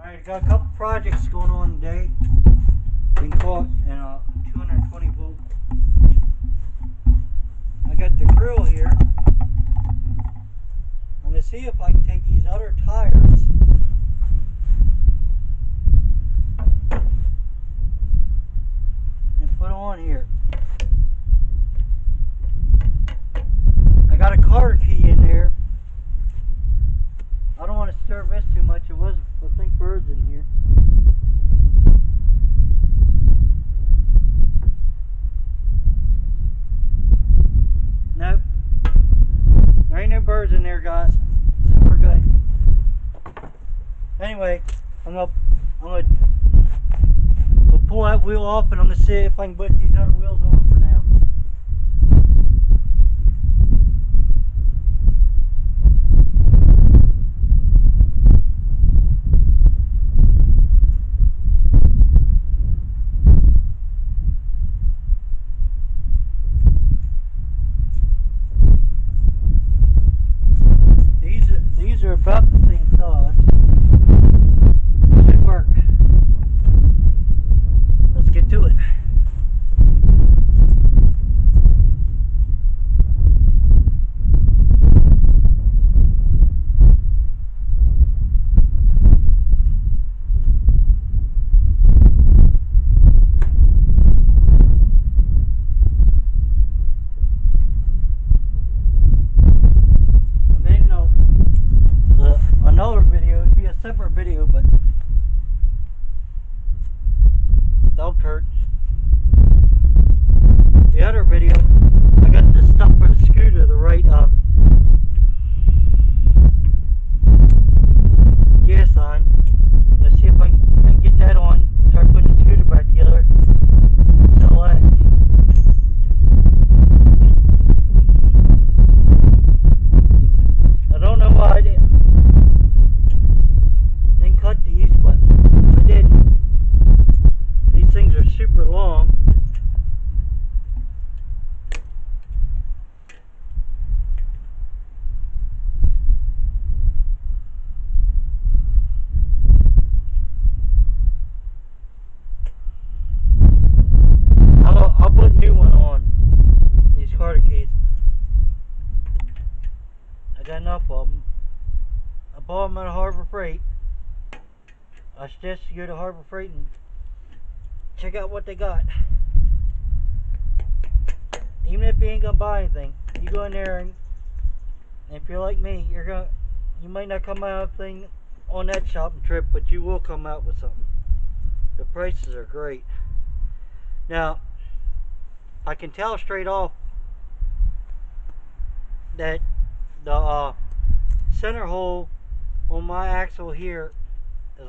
Alright, got a couple projects going on today. Been caught in a 220 volt. I got the grill here. I'm going to see if I can take these other tires and put on here. I got a car key in there. I don't want to disturb this too much. It was, I think, birds in here. Nope. There ain't no birds in there, guys. So we're good. Anyway, I'm gonna pull that wheel off, and I'm gonna see if I can put these other wheels on for now. These are about the same size. Should work. Let's get to it. Another video, it'd be a separate video, but dog hurt. The other video, I got the stuff for the scooter, the right gas line. Let's see if I can get that on, start putting the scooter back together. Sell that. I don't know why I didn't cut these, but I didn't. These things are super long. I'll put a new one on these car keys. I got enough of them. I bought them at Harbor Freight. I suggest you go to Harbor Freight and check out what they got. Even if you ain't gonna buy anything, you go in there, and if you're like me, you might not come out with anything on that shopping trip, but you will come out with something. The prices are great. Now, I can tell straight off that the center hole on my axle here is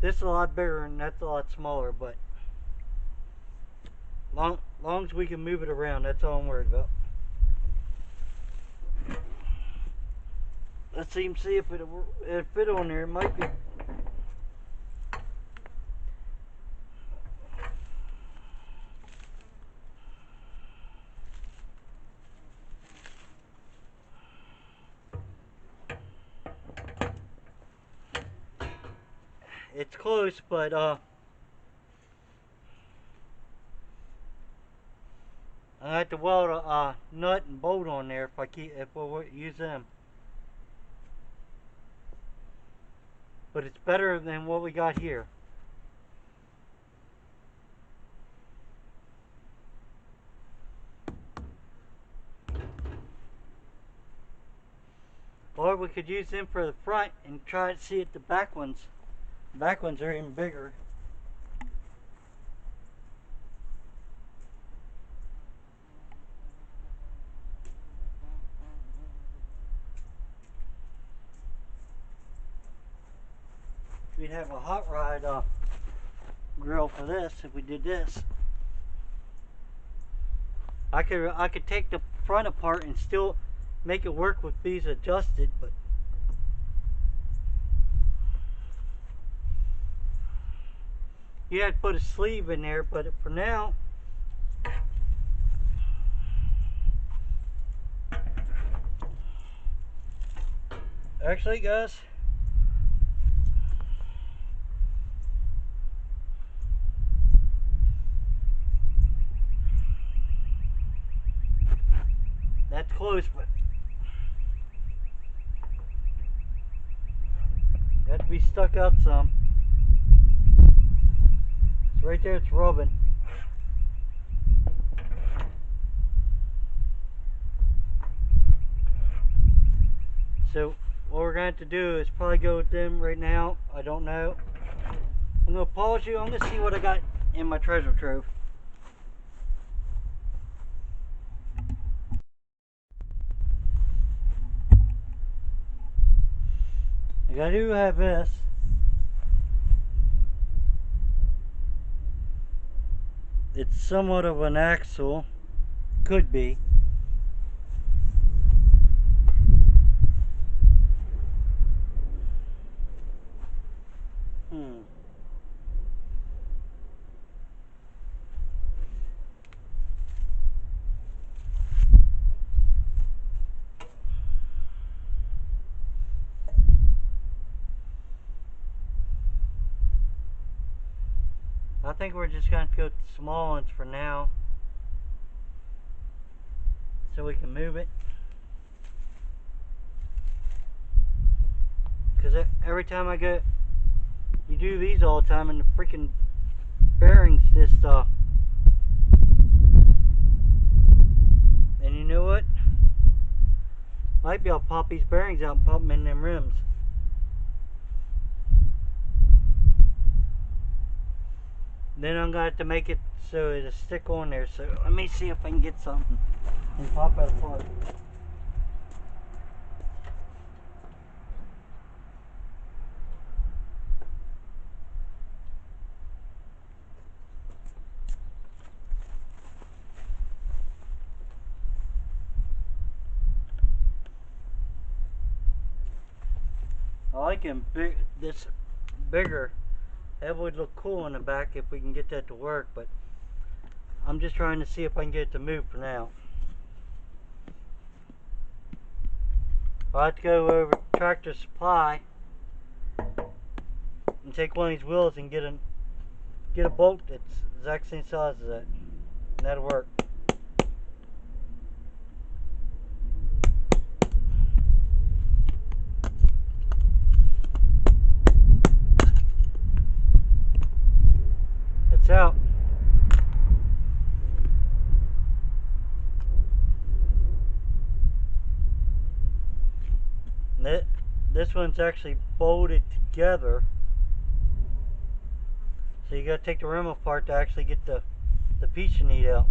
this is a lot bigger and that's a lot smaller, but long as we can move it around, that's all I'm worried about. Let's see if it'll fit on there. It might be. It's close, but I have to weld a nut and bolt on there if we'll use them. But it's better than what we got here. Or we could use them for the front and try to see if the back ones are even bigger. We'd have a hot rod grill for this if we did this. I could take the front apart and still make it work with these adjusted, but you have to put a sleeve in there, but for now Actually, guys, That's close, but got to be stuck out some. It's right there, it's rubbing. So what we're going to have to do is probably go with them right now. I don't know. I'm going to pause you. I'm going to see what I got in my treasure trove. I do have this. It's somewhat of an axle. Could be. I think we're just going to go with the small ones for now, so we can move it. Because every time I go, you do these all the time, and the freaking bearings just and you know what? Might be able to pop these bearings out and pop them in them rims. Then I'm gonna have to make it so it'll stick on there. So let me see if I can get something and pop it apart. I like him big, this bigger. That would look cool in the back if we can get that to work, but I'm just trying to see if I can get it to move for now. I'll have to go over to Tractor Supply and take one of these wheels and get a bolt that's the exact same size as that. And that'll work. It's out. And this one's actually bolted together. So you gotta take the rim apart to actually get the piece you need out.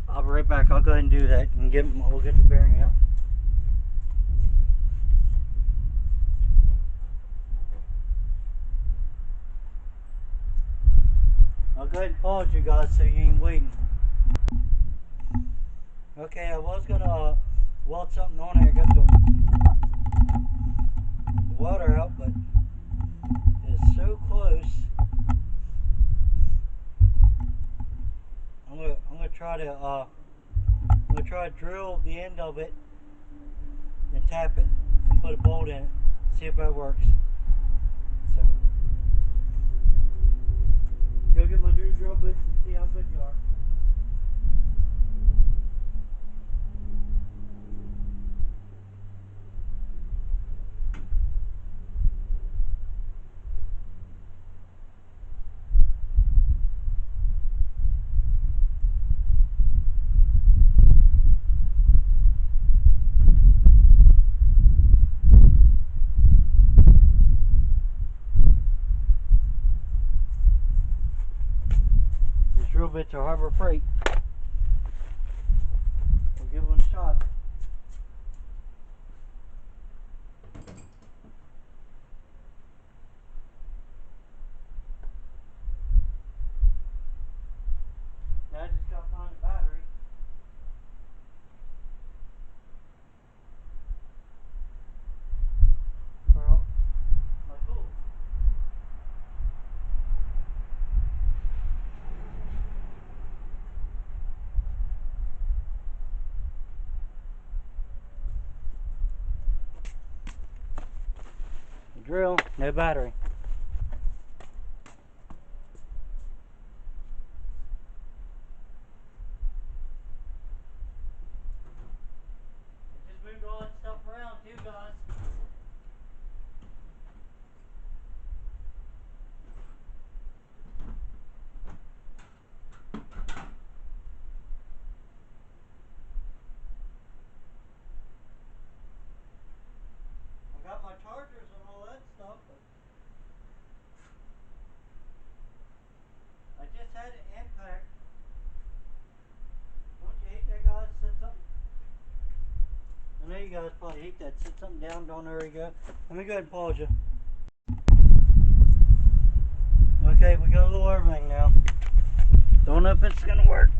I'll be right back. I'll go ahead and do that and we'll get the bearing out. I'll go ahead and pause you guys so you ain't waiting. Okay, I was gonna weld something on here. I got the welder out, but it's so close. I'm gonna try to drill the end of it and tap it and put a bolt in it. See if that works. So go get my drill bits and see how good you are. Drill bits are Harbor Freight. We'll give one a shot. Now I just gotta find a battery. For my tools. Drill, no battery. know you guys probably hate that. Sit something down, don't hurry, go. Let me go ahead and pause you. Okay, we got a little everything now. Don't know if it's gonna work.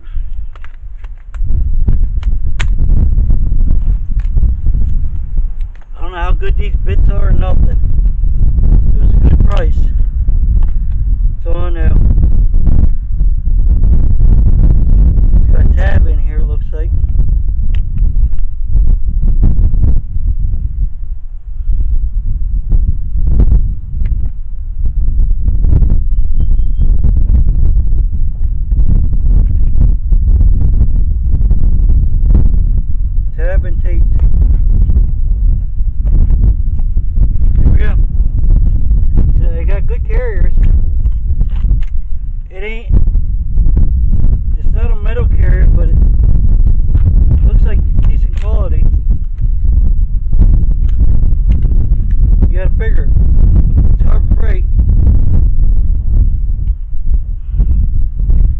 I don't know how good these bits are or nothing. It was a good price. So I know. It's got a tab in here, looks like. Tab and taped. There we go. So they got good carriers. It's not a metal carrier, but it looks like decent quality. You gotta figure, it's hard freight.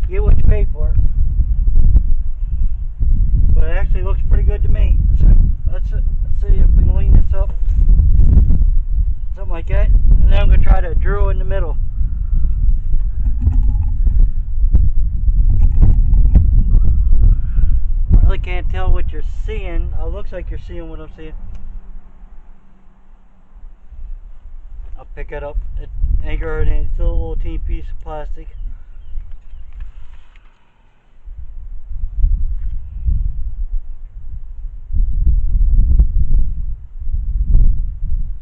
You get what you pay for it. But it actually looks pretty good to me. So let's see if we can lean this up. Something like that. And then I'm going to try to drill in the middle. Really can't tell what you're seeing. It looks like you're seeing what I'm seeing. I'll pick it up. It ain't hurt any. It's a little teeny piece of plastic.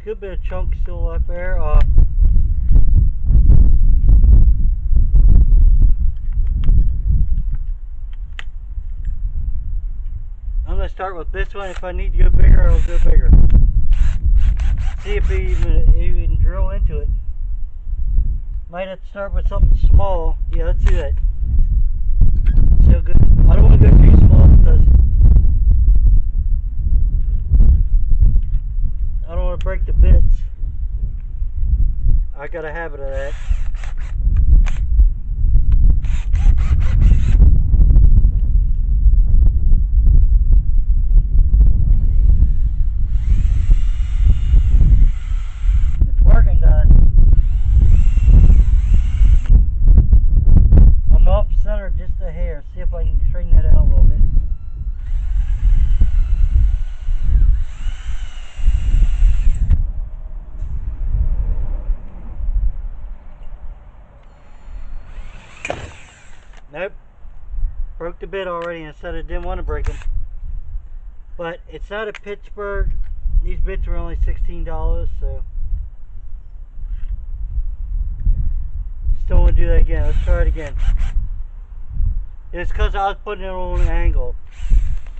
Good bit of chunk still up there. I'm going to start with this one. If I need to go bigger, I'll go bigger. See if we even drill into it. Might have to start with something small. Yeah, let's do that. So good. I don't want to go too small because I don't want to break the bits. I got a habit of that. It's working, guys. I'm off center just a hair. See if I can straighten that out a little bit. Nope, broke the bit already and said I didn't want to break them. But it's not a Pittsburgh. These bits were only $16, so still want to do that again. Let's try it again. It's because I was putting it on an angle.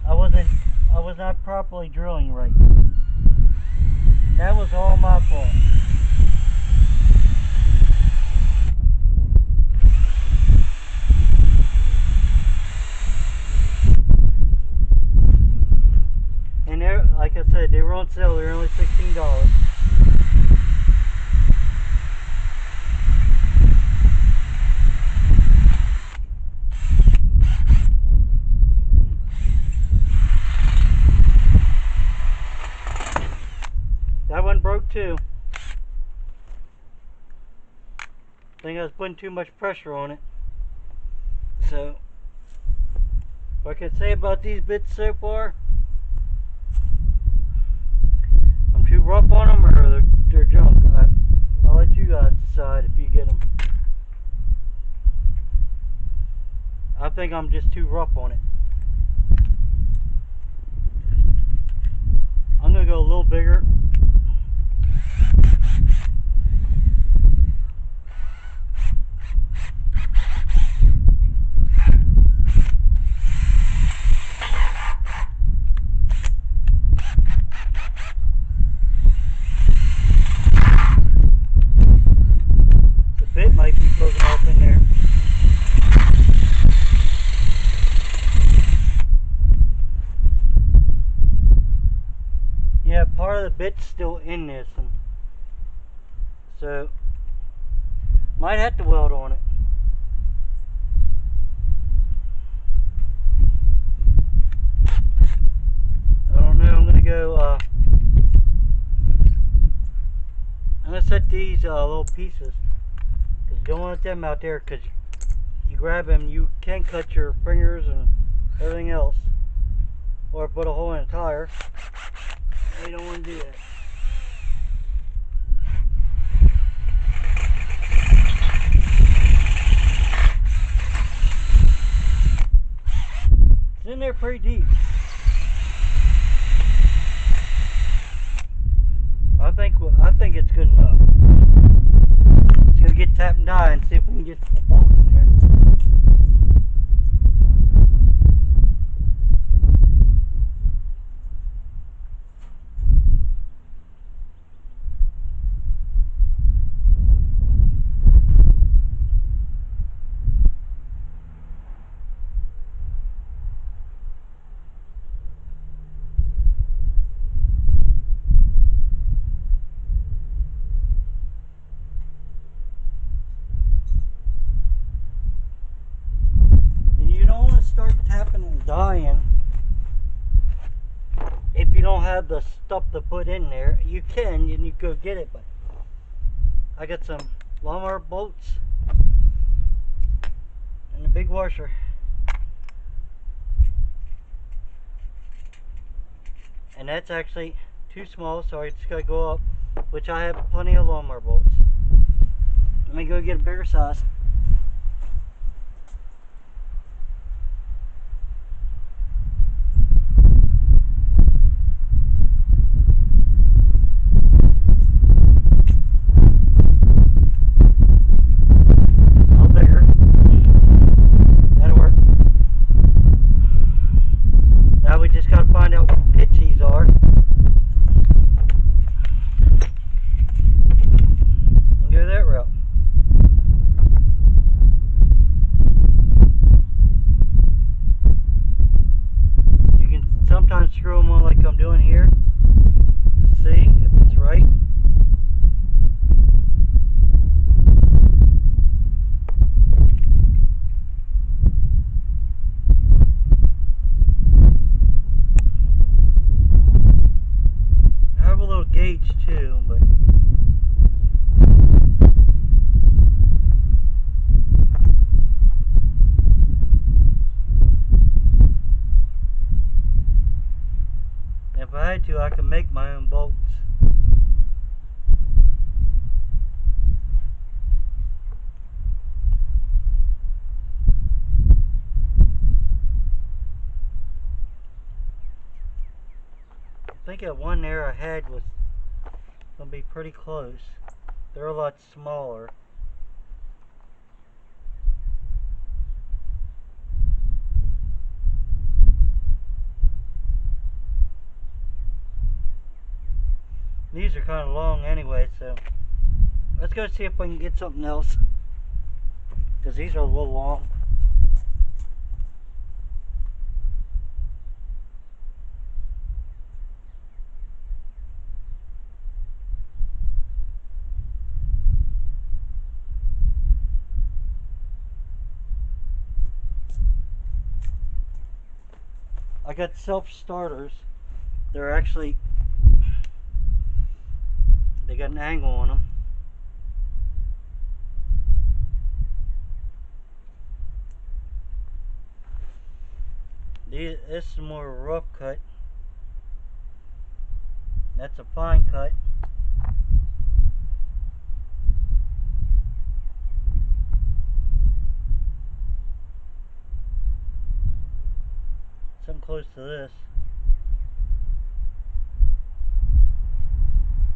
I was not properly drilling right. That was all my fault. And like I said, they were on sale. They're only $16. That one broke too. I think I was putting too much pressure on it. So, what I can say about these bits so far, I'm too rough on them or they're junk. I'll let you guys decide if you get them. I think I'm just too rough on it. I'm going to go a little bigger. Bit might be poking off in there. Yeah, part of the bit's still in this, and so might have to weld on it. I don't know. I'm gonna go set these little pieces, because you don't want them out there, because you grab them, you can cut your fingers and everything else, or put a hole in a tire. You don't want to do that. It's in there pretty deep. I think it's good enough. It's gonna get tapped and die and see if we can get a bolt in there. Start tapping and dying if you don't have the stuff to put in there. You can, and you go get it, but I got some lawnmower bolts and a big washer, and that's actually too small, so I just gotta go up, which I have plenty of lawnmower bolts. Let me go get a bigger size. Screw them on like I'm doing here to see if it's right. I have a little gauge too, but if I had to, I could make my own bolts. I think that one there I had was going to be pretty close. They're a lot smaller. These are kind of long anyway, so let's go see if we can get something else, because these are a little long. I got self-starters. They're actually, they got an angle on them. This is more rough cut. That's a fine cut. Something close to this.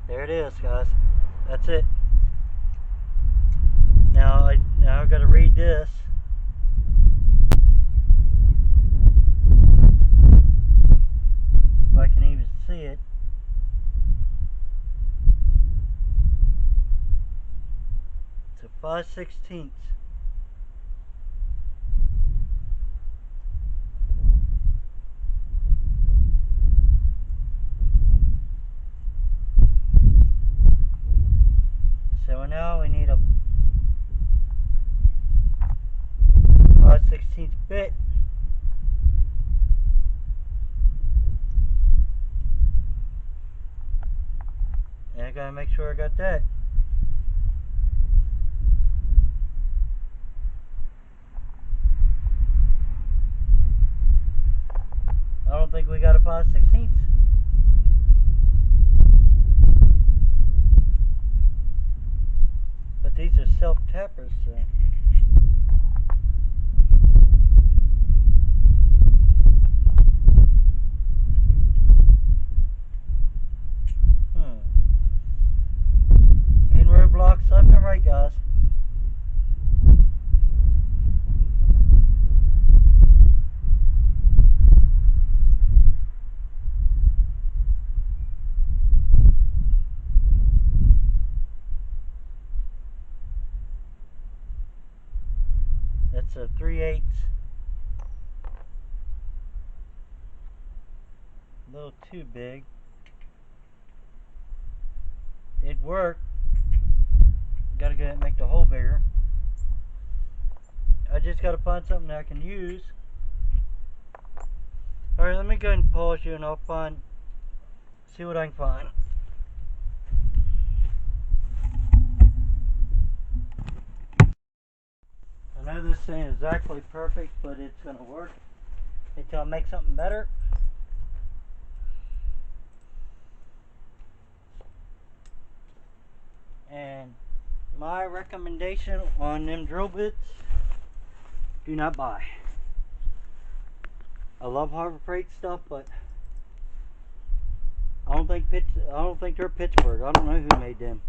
There it is, guys. That's it. Now I've got to read this. If I can even see it. It's a 5/16. So now we need a 5/16 bit. And I gotta make sure I got that. purpose. So. In roadblocks left and right, guys. That's a 3/8. A little too big. It worked. Gotta get it and make the hole bigger. I just gotta find something that I can use. Alright, let me go ahead and pause you and I'll see what I can find. I know this ain't exactly perfect, but it's gonna work until I make something better. And my recommendation on them drill bits, do not buy. I love Harbor Freight stuff, but I don't think they're Pittsburgh. I don't know who made them,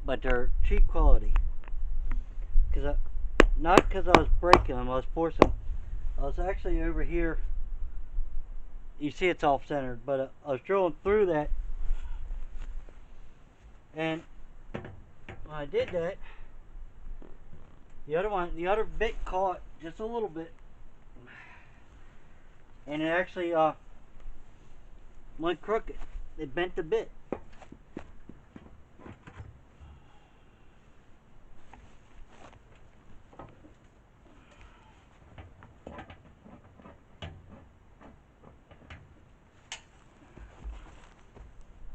but they're cheap quality. Not because I was breaking them, I was forcing them. I was actually over here. You see it's off centered, but I was drilling through that, and when I did that, the other bit caught just a little bit, and it actually went crooked. It bent the bit.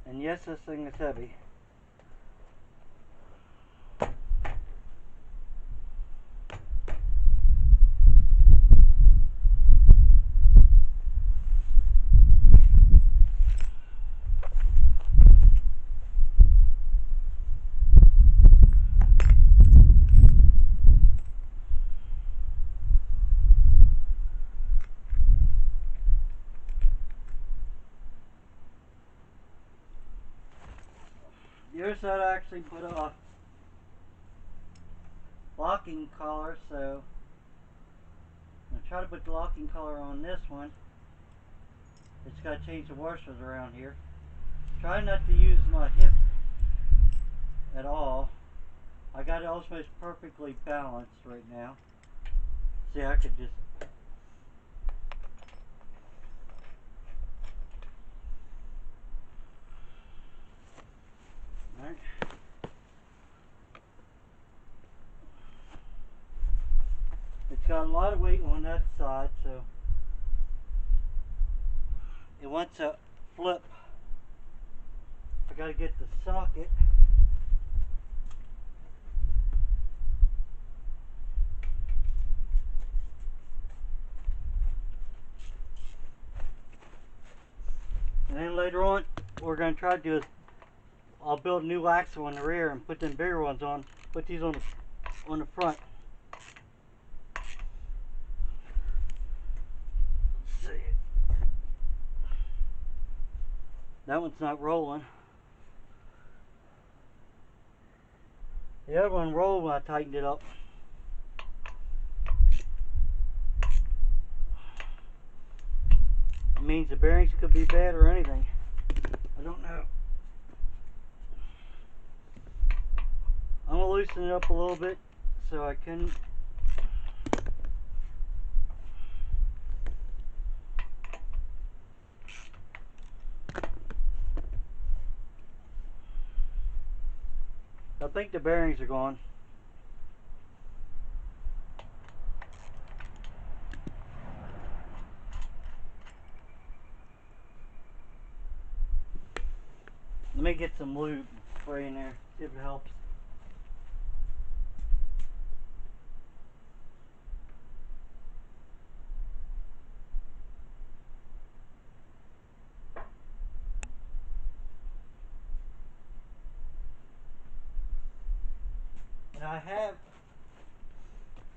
And yes, this thing is heavy. The other side I actually put a locking collar, so I'm gonna try to put the locking collar on this one. It's got to change the washers around here. Try not to use my hip at all. I got it almost perfectly balanced right now. See, I could just alright. It's got a lot of weight on that side, so it wants to flip. I gotta get the socket. And then later on, what we're gonna try to do is I'll build a new axle in the rear and put them bigger ones on. Put these on the front. Let's see. That one's not rolling. The other one rolled when I tightened it up. It means the bearings could be bad or anything. I don't know. I'm gonna loosen it up a little bit so I can. I think the bearings are gone. Let me get some lube for you in there, see if it helps. I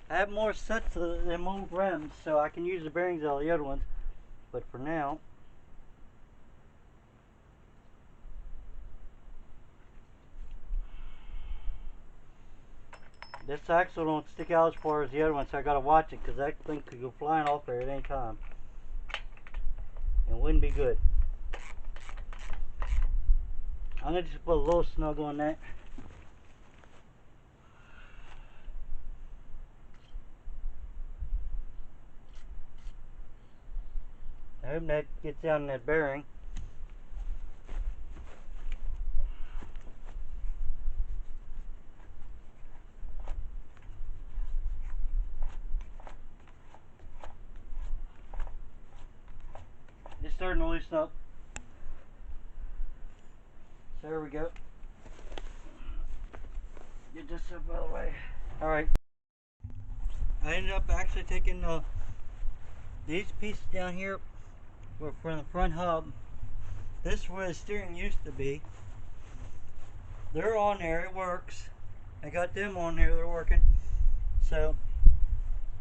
have more sets of them old rims, so I can use the bearings on the other ones. But for now, this axle don't stick out as far as the other one, so I gotta watch it because that thing could go flying off there at any time. And wouldn't be good. I'm gonna just put a little snug on that. I hope that gets down in that bearing. It's starting to loosen up. So there we go. Get this up out of the way. Alright. I ended up actually taking these pieces down here were from the front hub. This is where the steering used to be. They're on there, it works. I got them on there, they're working. So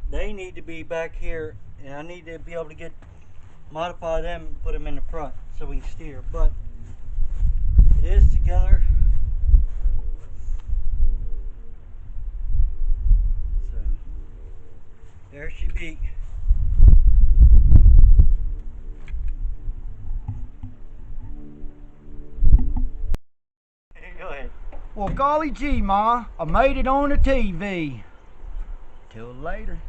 they need to be back here, and I need to be able to modify them and put them in the front so we can steer. But it is together. So there she be. Go ahead. Well, golly gee, Ma, I made it on the TV. Till later.